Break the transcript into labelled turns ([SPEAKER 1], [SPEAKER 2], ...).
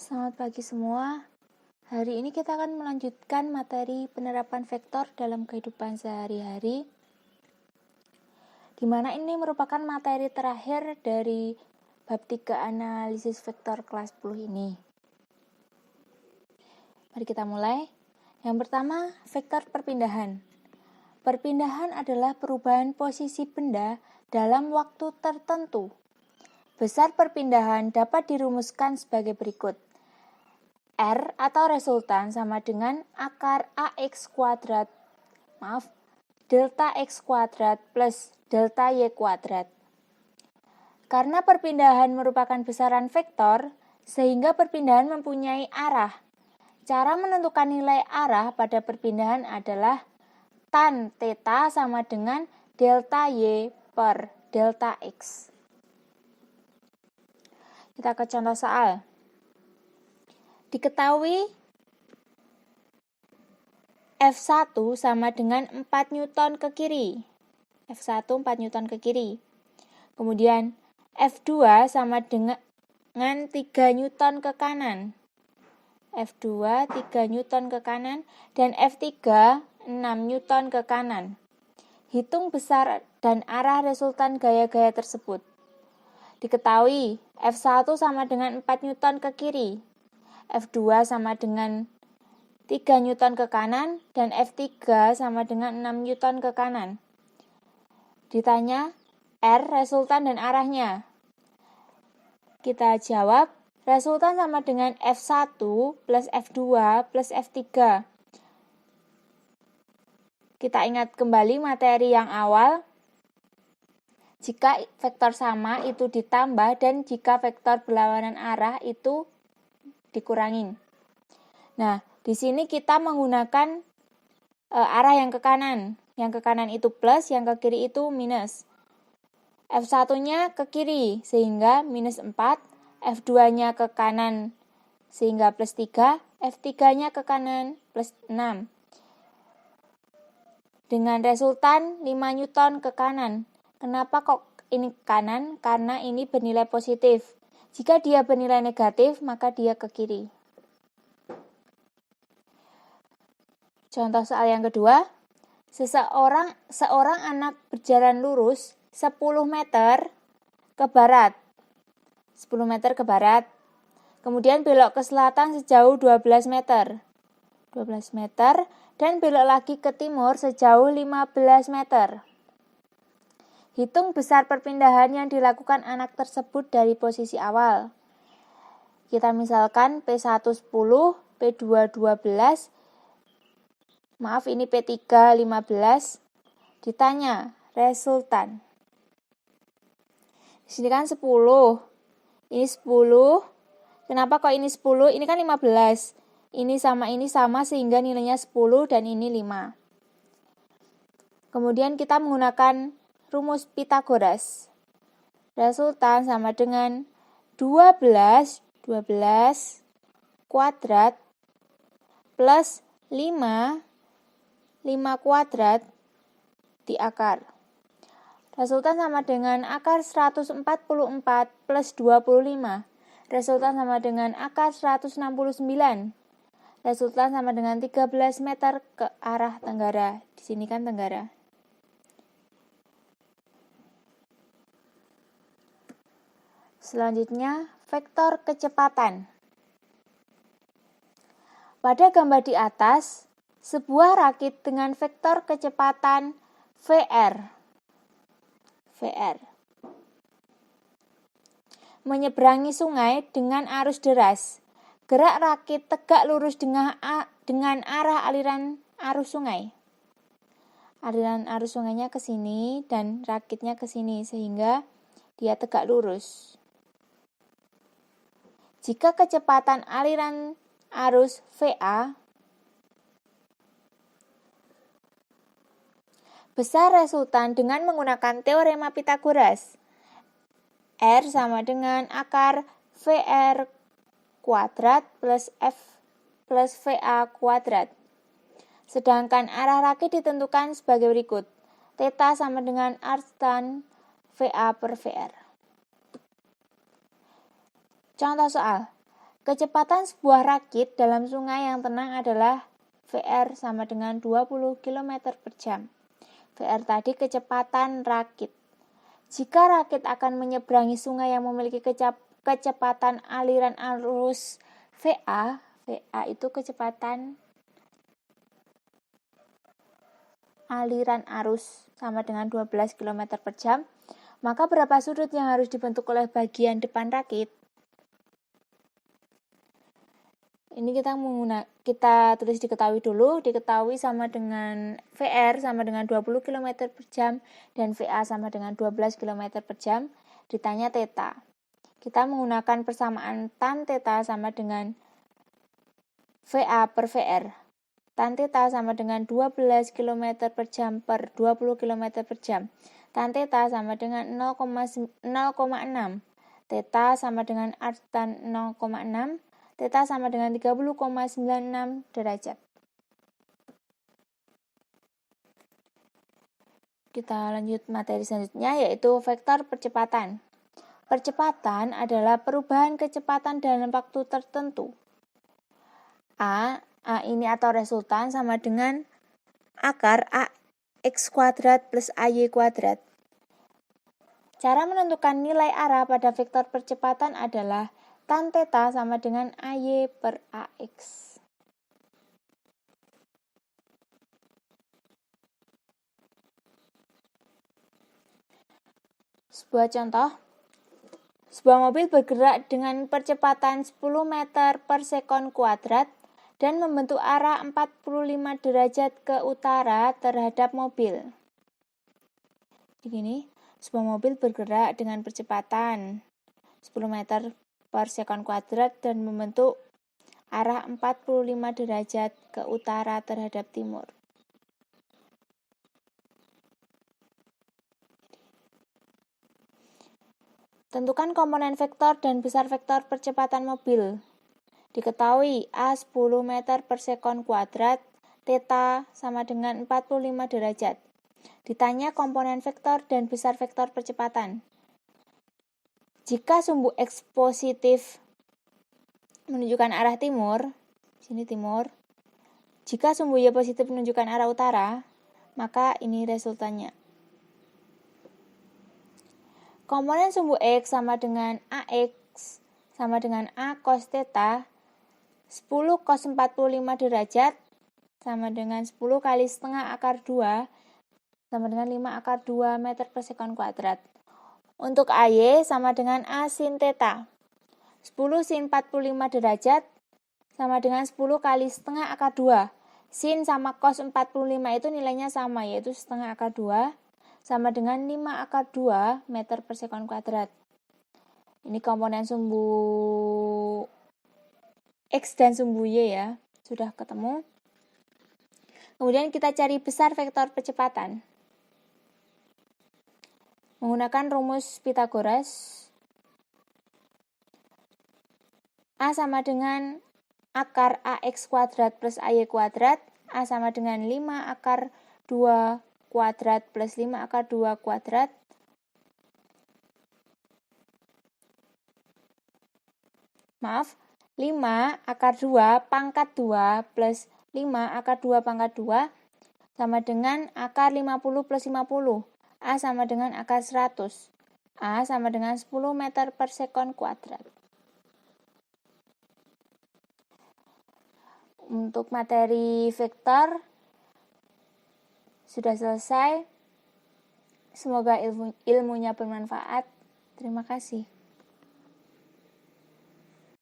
[SPEAKER 1] Selamat pagi semua. Hari ini kita akan melanjutkan materi penerapan vektor dalam kehidupan sehari-hari, di mana ini merupakan materi terakhir dari bab 3 analisis vektor kelas 10 ini. Mari kita mulai. Yang pertama, vektor perpindahan. Perpindahan adalah perubahan posisi benda dalam waktu tertentu. Besar perpindahan dapat dirumuskan sebagai berikut. R atau resultan sama dengan akar AX kuadrat, delta X kuadrat plus delta Y kuadrat. Karena perpindahan merupakan besaran vektor, sehingga perpindahan mempunyai arah. Cara menentukan nilai arah pada perpindahan adalah tan theta sama dengan delta Y per delta X. Kita ke contoh soal. Diketahui F1 sama dengan 4 Newton ke kiri. F1 4 Newton ke kiri. Kemudian F2 sama dengan 3 Newton ke kanan. F2 3 Newton ke kanan dan F3 6 Newton ke kanan. Hitung besar dan arah resultan gaya-gaya tersebut. Diketahui F1 sama dengan 4 Newton ke kiri. F2 sama dengan 3 Newton ke kanan dan F3 sama dengan 6 Newton ke kanan. Ditanya R resultan dan arahnya. Kita jawab resultan sama dengan F1 plus F2 plus F3. Kita ingat kembali materi yang awal. Jika vektor sama itu ditambah dan jika vektor berlawanan arah itu dikurangin. Nah, di sini kita menggunakan arah yang ke kanan. Yang ke kanan itu plus, yang ke kiri itu minus. F1-nya ke kiri sehingga minus 4, F2-nya ke kanan sehingga plus 3, F3-nya ke kanan plus 6. Dengan resultan 5 Newton ke kanan. Kenapa kok ini ke kanan? Karena ini bernilai positif. Jika dia bernilai negatif, maka dia ke kiri. Contoh soal yang kedua. Seorang anak berjalan lurus 10 meter ke barat. 10 meter ke barat. Kemudian belok ke selatan sejauh 12 meter. 12 meter dan belok lagi ke timur sejauh 15 meter. Hitung besar perpindahan yang dilakukan anak tersebut dari posisi awal. Kita misalkan P1 10, P2 12, ini P3 15. Ditanya resultan. Di sini kan 10. Ini 10. Kenapa kok ini 10? Ini kan 15. Ini sama sehingga nilainya 10 dan ini 5. Kemudian kita menggunakan rumus Pythagoras. Resultan sama dengan 12 kuadrat plus 5 kuadrat di akar. Resultan sama dengan akar 144 plus 25. Resultan sama dengan akar 169. Resultan sama dengan 13 meter ke arah tenggara. Di sini kan tenggara. Selanjutnya, vektor kecepatan. Pada gambar di atas, sebuah rakit dengan vektor kecepatan VR menyeberangi sungai dengan arus deras. Gerak rakit tegak lurus dengan arah aliran arus sungai. Aliran arus sungainya ke sini dan rakitnya ke sini sehingga dia tegak lurus. Jika kecepatan aliran arus VA besar resultan dengan menggunakan teorema Pythagoras. R sama dengan akar VR kuadrat plus F plus VA kuadrat. Sedangkan arah rakit ditentukan sebagai berikut. Theta sama dengan R tan VA per VR. Contoh soal. Kecepatan sebuah rakit dalam sungai yang tenang adalah VR sama dengan 20 km per jam. VR tadi kecepatan rakit. Jika rakit akan menyeberangi sungai yang memiliki kecepatan aliran arus VA itu kecepatan aliran arus sama dengan 12 km per jam, maka berapa sudut yang harus dibentuk oleh bagian depan rakit? Ini kita tulis diketahui dulu. Diketahui sama dengan VR sama dengan 20 km per jam dan VA sama dengan 12 km per jam. Ditanya theta. Kita menggunakan persamaan tan theta sama dengan VA per VR. Tan theta sama dengan 12 km per jam per 20 km per jam. Tan theta sama dengan 0,6. Theta sama dengan arctan 0,6. Theta sama dengan 30,96 derajat. Kita lanjut materi selanjutnya, yaitu vektor percepatan. Percepatan adalah perubahan kecepatan dalam waktu tertentu. A ini atau resultan sama dengan akar AX kuadrat plus AY kuadrat. Cara menentukan nilai arah pada vektor percepatan adalah tan theta sama dengan AY per AX. Sebuah contoh, sebuah mobil bergerak dengan percepatan 10 meter per sekon kuadrat dan membentuk arah 45 derajat ke utara terhadap mobil. Begini, sebuah mobil bergerak dengan percepatan 10 meter per sekon kuadrat dan membentuk arah 45 derajat ke utara terhadap timur. Tentukan komponen vektor dan besar vektor percepatan mobil. Diketahui A 10 meter per sekon kuadrat, theta sama dengan 45 derajat. Ditanya komponen vektor dan besar vektor percepatan. Jika sumbu X positif menunjukkan arah timur, sini timur. Jika sumbu Y positif menunjukkan arah utara, maka ini resultannya. Komponen sumbu X sama dengan AX sama dengan A cos theta, 10 cos 45 derajat sama dengan 10 kali setengah akar 2 sama dengan 5 akar 2 meter per sekon kuadrat. Untuk AY sama dengan A sin theta. 10 sin 45 derajat sama dengan 10 kali setengah akar 2. Sin sama cos 45 itu nilainya sama, yaitu setengah akar 2 sama dengan 5 akar 2 meter per sekon kuadrat. Ini komponen sumbu X dan sumbu Y ya, sudah ketemu. Kemudian kita cari besar vektor percepatan. Menggunakan rumus Pythagoras, A sama dengan akar AX kuadrat plus AY kuadrat, A sama dengan 5 akar 2 kuadrat plus 5 akar 2 kuadrat, maaf, 5 akar 2 pangkat 2 plus 5 akar 2 pangkat 2 sama dengan akar 50 plus 50. A sama dengan akar 100. A sama dengan 10 meter per sekon kuadrat. Untuk materi vektor sudah selesai. Semoga ilmunya bermanfaat. Terima kasih.